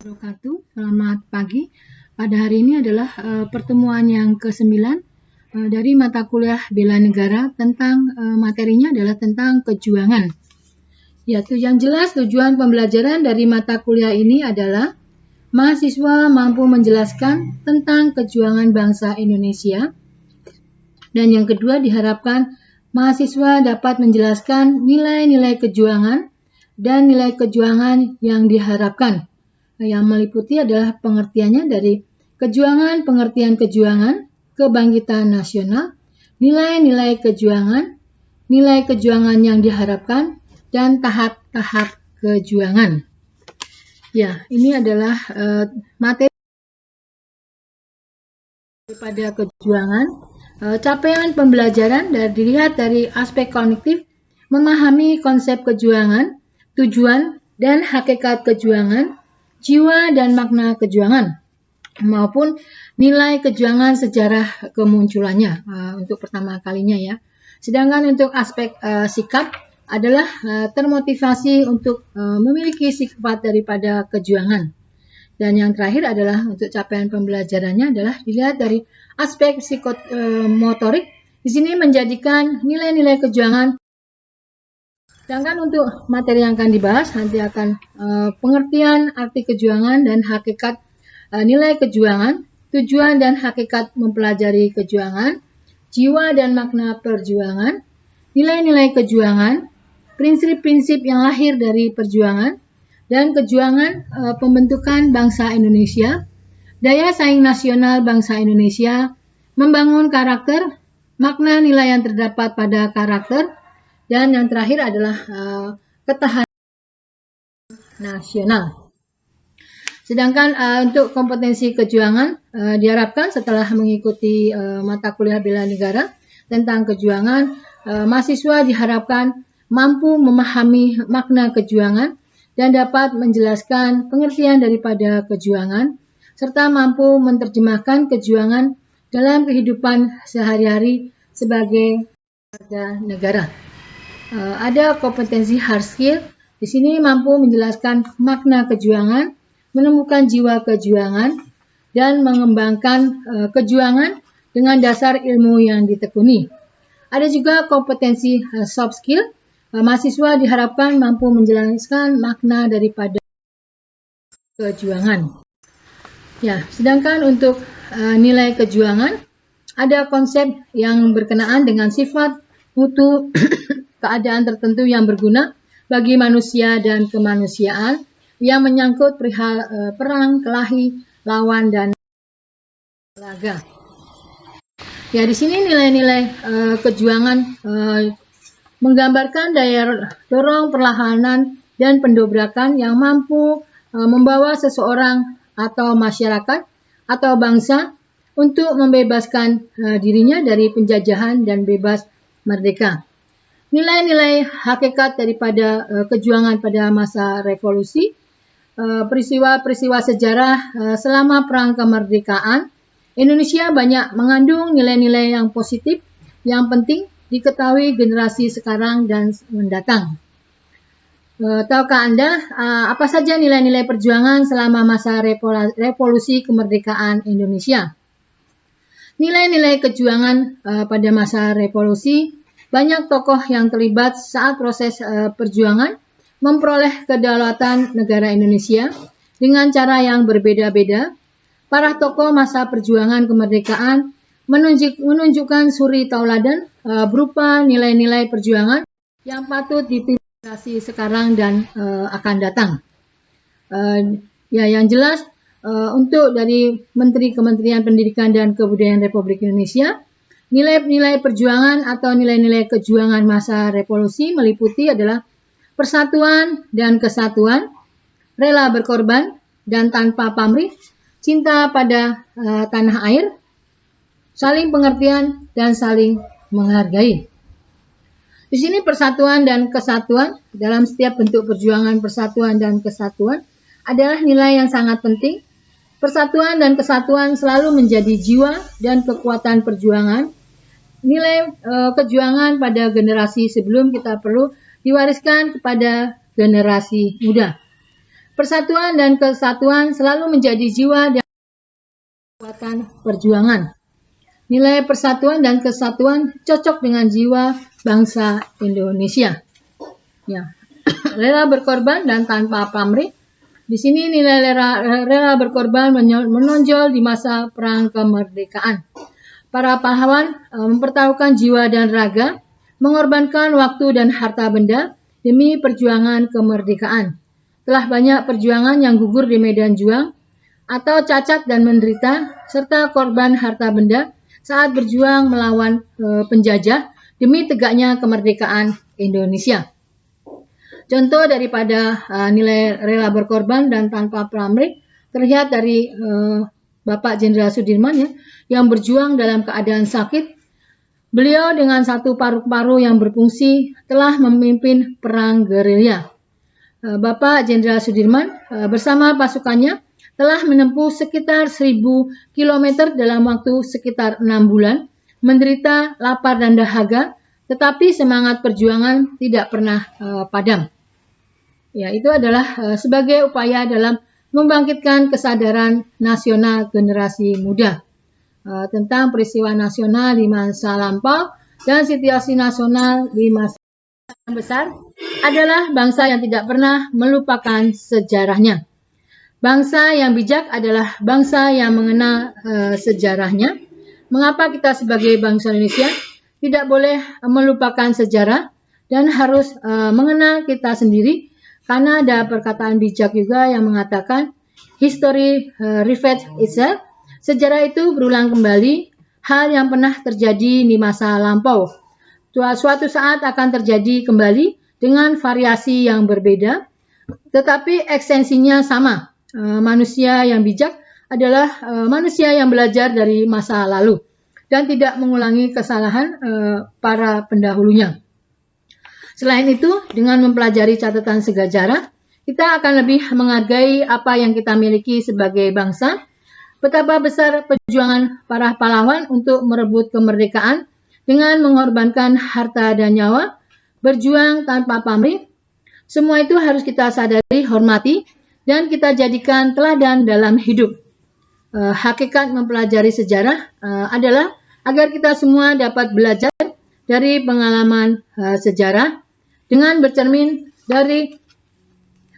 Wabarakatuh. Selamat pagi. Pada hari ini adalah pertemuan yang ke-9 dari mata kuliah Bela Negara tentang materinya adalah tentang kejuangan. Yaitu yang jelas tujuan pembelajaran dari mata kuliah ini adalah mahasiswa mampu menjelaskan tentang kejuangan bangsa Indonesia. Dan yang kedua diharapkan mahasiswa dapat menjelaskan nilai-nilai kejuangan dan nilai kejuangan yang diharapkan. Yang meliputi adalah pengertiannya dari kejuangan, pengertian kejuangan, kebangkitan nasional, nilai-nilai kejuangan, nilai kejuangan yang diharapkan, dan tahap-tahap kejuangan. Ya, ini adalah materi pada kejuangan. Capaian pembelajaran dilihat dari aspek kognitif, memahami konsep kejuangan, tujuan dan hakikat kejuangan, jiwa dan makna kejuangan, maupun nilai kejuangan sejarah kemunculannya untuk pertama kalinya ya. Sedangkan untuk aspek sikap adalah termotivasi untuk memiliki sifat daripada kejuangan. Dan yang terakhir adalah untuk capaian pembelajarannya adalah dilihat dari aspek psikomotorik. Di sini menjadikan nilai-nilai kejuangan. Sedangkan untuk materi yang akan dibahas nanti akan pengertian arti kejuangan dan hakikat nilai kejuangan, tujuan dan hakikat mempelajari kejuangan, jiwa dan makna perjuangan, nilai-nilai kejuangan, prinsip-prinsip yang lahir dari perjuangan, dan kejuangan pembentukan bangsa Indonesia, daya saing nasional bangsa Indonesia, membangun karakter, makna nilai yang terdapat pada karakter, dan yang terakhir adalah ketahanan nasional. Sedangkan untuk kompetensi kejuangan diharapkan setelah mengikuti mata kuliah Bela Negara tentang kejuangan, mahasiswa diharapkan mampu memahami makna kejuangan dan dapat menjelaskan pengertian daripada kejuangan, serta mampu menerjemahkan kejuangan dalam kehidupan sehari-hari sebagai warga negara. Ada kompetensi hard skill, di sini mampu menjelaskan makna kejuangan, menemukan jiwa kejuangan, dan mengembangkan kejuangan dengan dasar ilmu yang ditekuni. Ada juga kompetensi soft skill, mahasiswa diharapkan mampu menjelaskan makna daripada kejuangan. Ya, sedangkan untuk nilai kejuangan, ada konsep yang berkenaan dengan sifat, mutu, keadaan tertentu yang berguna bagi manusia dan kemanusiaan yang menyangkut perihal perang, kelahi, lawan, dan laga. Ya, di sini nilai-nilai kejuangan menggambarkan daya dorong perlahanan dan pendobrakan yang mampu membawa seseorang atau masyarakat atau bangsa untuk membebaskan dirinya dari penjajahan dan bebas merdeka. Nilai-nilai hakikat daripada kejuangan pada masa revolusi, peristiwa-peristiwa sejarah selama perang kemerdekaan, Indonesia banyak mengandung nilai-nilai yang positif, yang penting diketahui generasi sekarang dan mendatang. Tahukah Anda apa saja nilai-nilai perjuangan selama masa revolusi kemerdekaan Indonesia? Nilai-nilai kejuangan pada masa revolusi, banyak tokoh yang terlibat saat proses perjuangan memperoleh kedaulatan negara Indonesia dengan cara yang berbeda-beda. Para tokoh masa perjuangan kemerdekaan menunjukkan suri tauladan berupa nilai-nilai perjuangan yang patut ditiru generasi sekarang dan akan datang. Ya, yang jelas untuk dari Menteri Kementerian Pendidikan dan Kebudayaan Republik Indonesia, nilai-nilai perjuangan atau nilai-nilai kejuangan masa revolusi meliputi adalah persatuan dan kesatuan, rela berkorban dan tanpa pamrih, cinta pada tanah air, saling pengertian dan saling menghargai. Di sini persatuan dan kesatuan dalam setiap bentuk perjuangan persatuan dan kesatuan adalah nilai yang sangat penting. Persatuan dan kesatuan selalu menjadi jiwa dan kekuatan perjuangan. Nilai kejuangan pada generasi sebelum kita perlu diwariskan kepada generasi muda. Persatuan dan kesatuan selalu menjadi jiwa dan kekuatan perjuangan. Nilai persatuan dan kesatuan cocok dengan jiwa bangsa Indonesia. Ya, rela berkorban dan tanpa pamrih. Di sini nilai rela berkorban menonjol di masa perang kemerdekaan. Para pahlawan mempertaruhkan jiwa dan raga, mengorbankan waktu dan harta benda demi perjuangan kemerdekaan. Telah banyak perjuangan yang gugur di medan juang atau cacat dan menderita, serta korban harta benda saat berjuang melawan penjajah demi tegaknya kemerdekaan Indonesia. Contoh daripada nilai rela berkorban dan tanpa pamrih terlihat dari Bapak Jenderal Sudirman ya, yang berjuang dalam keadaan sakit. Beliau dengan satu paru-paru yang berfungsi telah memimpin perang gerilya. Bapak Jenderal Sudirman bersama pasukannya telah menempuh sekitar 1.000 km dalam waktu sekitar 6 bulan, menderita lapar dan dahaga, tetapi semangat perjuangan tidak pernah padam. Ya, itu adalah sebagai upaya dalam membangkitkan kesadaran nasional generasi muda tentang peristiwa nasional di masa lampau dan situasi nasional di masa yang besar adalah bangsa yang tidak pernah melupakan sejarahnya. Bangsa yang bijak adalah bangsa yang mengenal sejarahnya. Mengapa kita sebagai bangsa Indonesia tidak boleh melupakan sejarah dan harus mengenal kita sendiri? Karena ada perkataan bijak juga yang mengatakan history repeats itself. Sejarah itu berulang kembali hal yang pernah terjadi di masa lampau. Suatu saat akan terjadi kembali dengan variasi yang berbeda, tetapi ekstensinya sama. Manusia yang bijak adalah manusia yang belajar dari masa lalu dan tidak mengulangi kesalahan para pendahulunya. Selain itu, dengan mempelajari catatan sejarah, kita akan lebih menghargai apa yang kita miliki sebagai bangsa, betapa besar perjuangan para pahlawan untuk merebut kemerdekaan dengan mengorbankan harta dan nyawa, berjuang tanpa pamrih. Semua itu harus kita sadari, hormati, dan kita jadikan teladan dalam hidup. Hakikat mempelajari sejarah adalah agar kita semua dapat belajar dari pengalaman sejarah dengan bercermin dari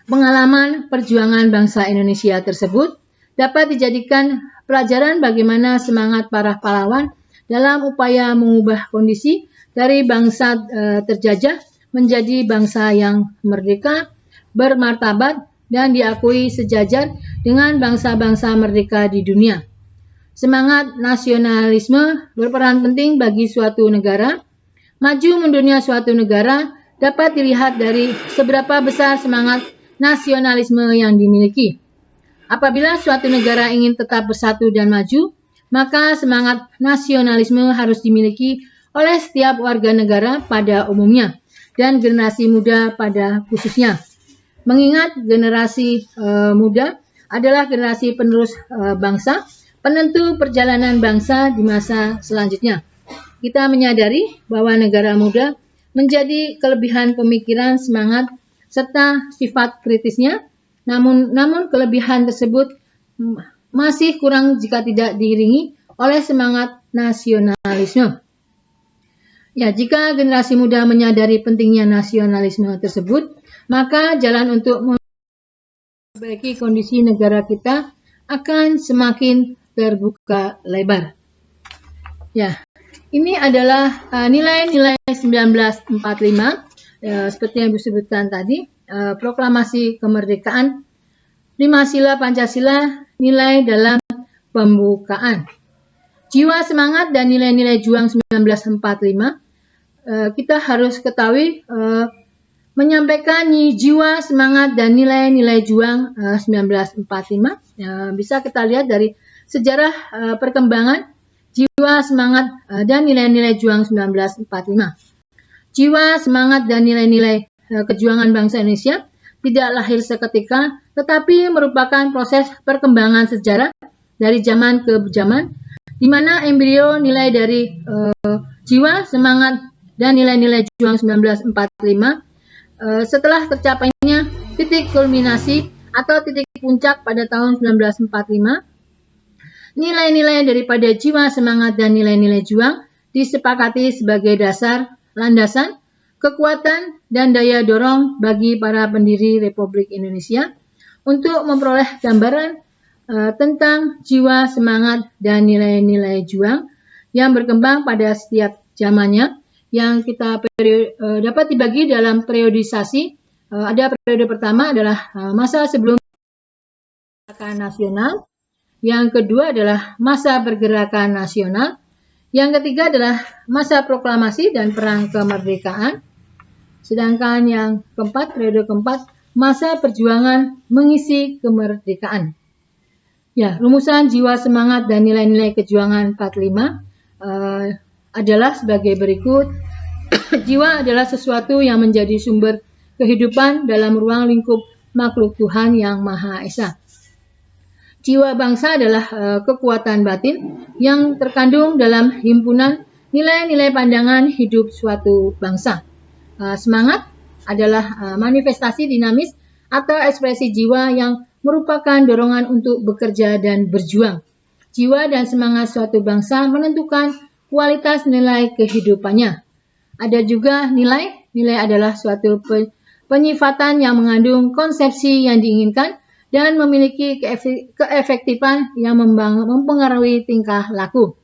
pengalaman perjuangan bangsa Indonesia tersebut dapat dijadikan pelajaran bagaimana semangat para pahlawan dalam upaya mengubah kondisi dari bangsa terjajah menjadi bangsa yang merdeka, bermartabat, dan diakui sejajar dengan bangsa-bangsa merdeka di dunia. Semangat nasionalisme berperan penting bagi suatu negara. Maju mundurnya suatu negara dapat dilihat dari seberapa besar semangat nasionalisme yang dimiliki. Apabila suatu negara ingin tetap bersatu dan maju, maka semangat nasionalisme harus dimiliki oleh setiap warga negara pada umumnya dan generasi muda pada khususnya. Mengingat generasi muda adalah generasi penerus bangsa, penentu perjalanan bangsa di masa selanjutnya. Kita menyadari bahwa negara muda menjadi kelebihan pemikiran, semangat, serta sifat kritisnya, namun kelebihan tersebut masih kurang jika tidak diiringi oleh semangat nasionalisme. Ya, jika generasi muda menyadari pentingnya nasionalisme tersebut, maka jalan untuk memperbaiki kondisi negara kita akan semakin terbuka lebar. Ya, ini adalah nilai-nilai 1945 seperti yang disebutkan tadi, proklamasi kemerdekaan, 5 sila Pancasila, nilai dalam pembukaan. Jiwa semangat dan nilai-nilai juang 1945, kita harus ketahui menyampaikan jiwa semangat dan nilai-nilai juang 1945. Bisa kita lihat dari sejarah perkembangan jiwa semangat dan nilai-nilai juang 1945. Jiwa semangat dan nilai-nilai kejuangan bangsa Indonesia tidak lahir seketika, tetapi merupakan proses perkembangan sejarah dari zaman ke zaman, di mana embrio nilai dari jiwa semangat dan nilai-nilai juang 1945 setelah tercapainya titik kulminasi atau titik puncak pada tahun 1945. Nilai-nilai daripada jiwa semangat dan nilai-nilai juang disepakati sebagai dasar, landasan, kekuatan, dan daya dorong bagi para pendiri Republik Indonesia untuk memperoleh gambaran tentang jiwa semangat dan nilai-nilai juang yang berkembang pada setiap zamannya, yang kita dapat dibagi dalam periodisasi. Ada periode pertama adalah masa sebelum pergerakan nasional, yang kedua adalah masa pergerakan nasional, yang ketiga adalah masa proklamasi dan perang kemerdekaan, sedangkan yang keempat, periode keempat, masa perjuangan mengisi kemerdekaan. Ya, rumusan jiwa semangat dan nilai-nilai kejuangan 45 adalah sebagai berikut. Jiwa adalah sesuatu yang menjadi sumber kehidupan dalam ruang lingkup makhluk Tuhan yang Maha Esa. Jiwa bangsa adalah kekuatan batin yang terkandung dalam himpunan nilai-nilai pandangan hidup suatu bangsa. Semangat adalah manifestasi dinamis atau ekspresi jiwa yang merupakan dorongan untuk bekerja dan berjuang. Jiwa dan semangat suatu bangsa menentukan kualitas nilai kehidupannya. Ada juga nilai. Nilai adalah suatu penyifatan yang mengandung konsepsi yang diinginkan dan memiliki keefektifan yang mempengaruhi tingkah laku.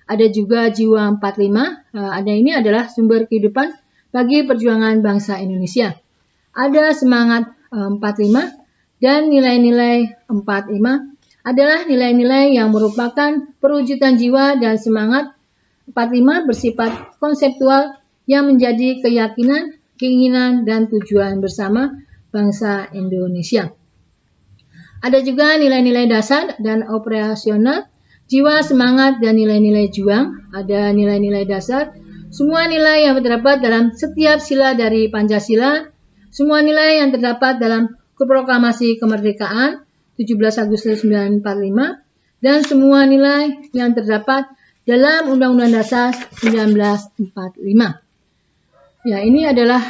Ada juga jiwa 45, ini adalah sumber kehidupan bagi perjuangan bangsa Indonesia. Ada semangat 45 dan nilai-nilai 45 adalah nilai-nilai yang merupakan perwujudan jiwa dan semangat. 45 bersifat konseptual yang menjadi keyakinan, keinginan, dan tujuan bersama bangsa Indonesia. Ada juga nilai-nilai dasar dan operasional, jiwa, semangat, dan nilai-nilai juang. Ada nilai-nilai dasar, semua nilai yang terdapat dalam setiap sila dari Pancasila, semua nilai yang terdapat dalam Proklamasi Kemerdekaan 17 Agustus 1945, dan semua nilai yang terdapat dalam Undang-Undang Dasar 1945. Ya, ini adalah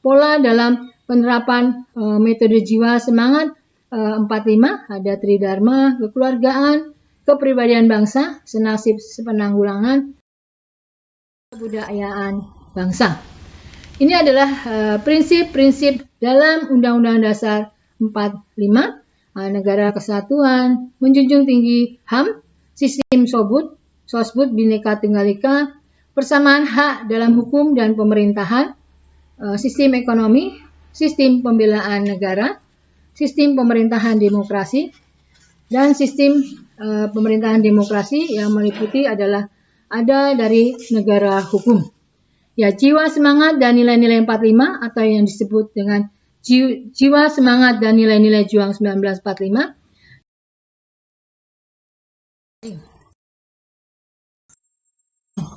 pola dalam penerapan metode jiwa semangat 45, ada tridharma, kekeluargaan, kepribadian bangsa, senasib sepenanggulangan, kebudayaan bangsa. Ini adalah prinsip-prinsip dalam Undang-Undang Dasar 45, negara kesatuan, menjunjung tinggi HAM, sistem sosbud Bhinneka Tunggal Ika, persamaan hak dalam hukum dan pemerintahan, sistem ekonomi, sistem pembelaan negara, sistem pemerintahan demokrasi, dan sistem pemerintahan demokrasi yang meliputi adalah ada dari negara hukum. Ya, jiwa semangat dan nilai-nilai 45 atau yang disebut dengan jiwa semangat dan nilai-nilai juang 1945.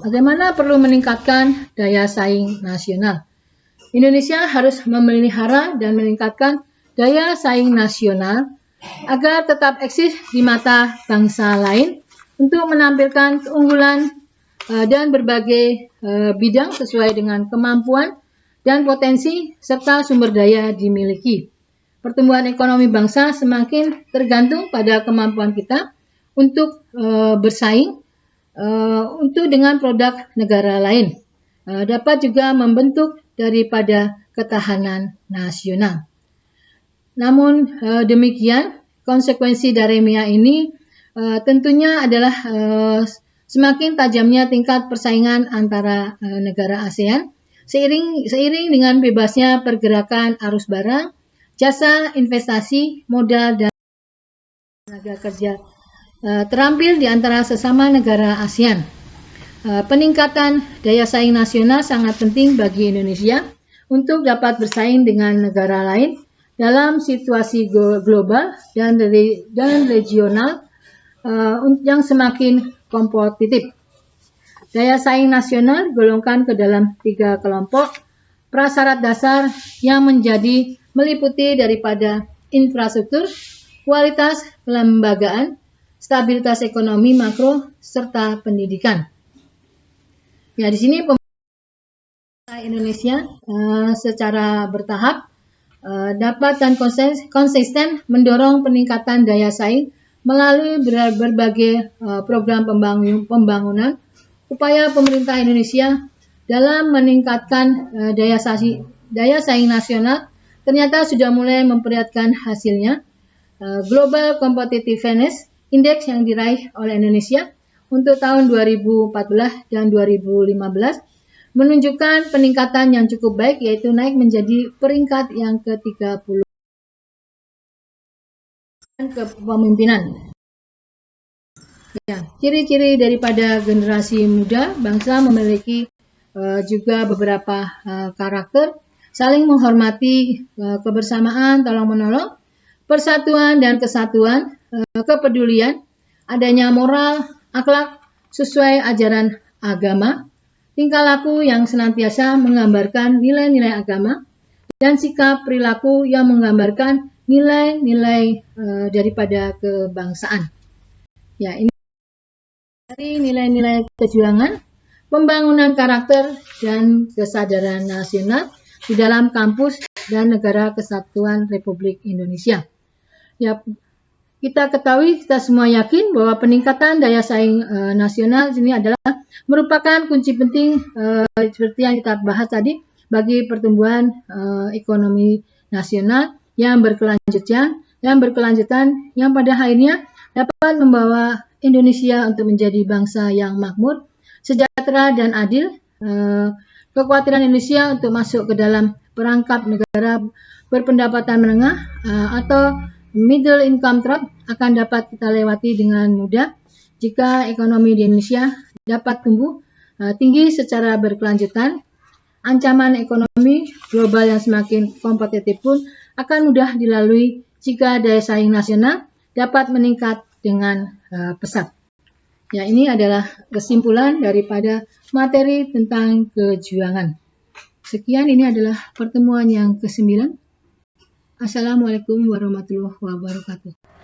Bagaimana perlu meningkatkan daya saing nasional? Indonesia harus memelihara dan meningkatkan daya saing nasional agar tetap eksis di mata bangsa lain untuk menampilkan keunggulan dan berbagai bidang sesuai dengan kemampuan dan potensi serta sumber daya dimiliki. Pertumbuhan ekonomi bangsa semakin tergantung pada kemampuan kita untuk bersaing untuk dengan produk negara lain. Dapat juga membentuk daripada ketahanan nasional. Namun demikian, konsekuensi dari MIA ini tentunya adalah semakin tajamnya tingkat persaingan antara negara ASEAN seiring dengan bebasnya pergerakan arus barang, jasa, investasi, modal, dan tenaga kerja terampil di antara sesama negara ASEAN. Peningkatan daya saing nasional sangat penting bagi Indonesia untuk dapat bersaing dengan negara lain dalam situasi global dan regional yang semakin kompetitif. Daya saing nasional digolongkan ke dalam 3 kelompok prasyarat dasar yang menjadi meliputi daripada infrastruktur, kualitas kelembagaan, stabilitas ekonomi makro, serta pendidikan. Ya, di sini pemerintah Indonesia secara bertahap dapat dan konsisten mendorong peningkatan daya saing melalui berbagai program pembangunan. Upaya pemerintah Indonesia dalam meningkatkan daya saing nasional ternyata sudah mulai memperlihatkan hasilnya. Global Competitiveness Index yang diraih oleh Indonesia untuk tahun 2014 dan 2015 menunjukkan peningkatan yang cukup baik, yaitu naik menjadi peringkat yang ke-30 kepemimpinan. Ya, ciri-ciri daripada generasi muda bangsa memiliki juga beberapa karakter, saling menghormati, kebersamaan, tolong-menolong, persatuan dan kesatuan, kepedulian, adanya moral, akhlak sesuai ajaran agama, tingkah laku yang senantiasa menggambarkan nilai-nilai agama, dan sikap perilaku yang menggambarkan nilai-nilai daripada kebangsaan. Ya, ini dari nilai-nilai kejuangan, pembangunan karakter, dan kesadaran nasional di dalam kampus dan negara kesatuan Republik Indonesia. Ya, kita ketahui, kita semua yakin bahwa peningkatan daya saing nasional ini adalah merupakan kunci penting seperti yang kita bahas tadi bagi pertumbuhan ekonomi nasional yang berkelanjutan yang pada akhirnya dapat membawa Indonesia untuk menjadi bangsa yang makmur, sejahtera dan adil. Kekhawatiran Indonesia untuk masuk ke dalam perangkap negara berpendapatan menengah atau middle income trap akan dapat kita lewati dengan mudah jika ekonomi di Indonesia dapat tumbuh tinggi secara berkelanjutan. Ancaman ekonomi global yang semakin kompetitif pun akan mudah dilalui jika daya saing nasional dapat meningkat dengan pesat. Ya, ini adalah kesimpulan daripada materi tentang kejuangan. Sekian, ini adalah pertemuan yang ke-9. Assalamualaikum warahmatullahi wabarakatuh.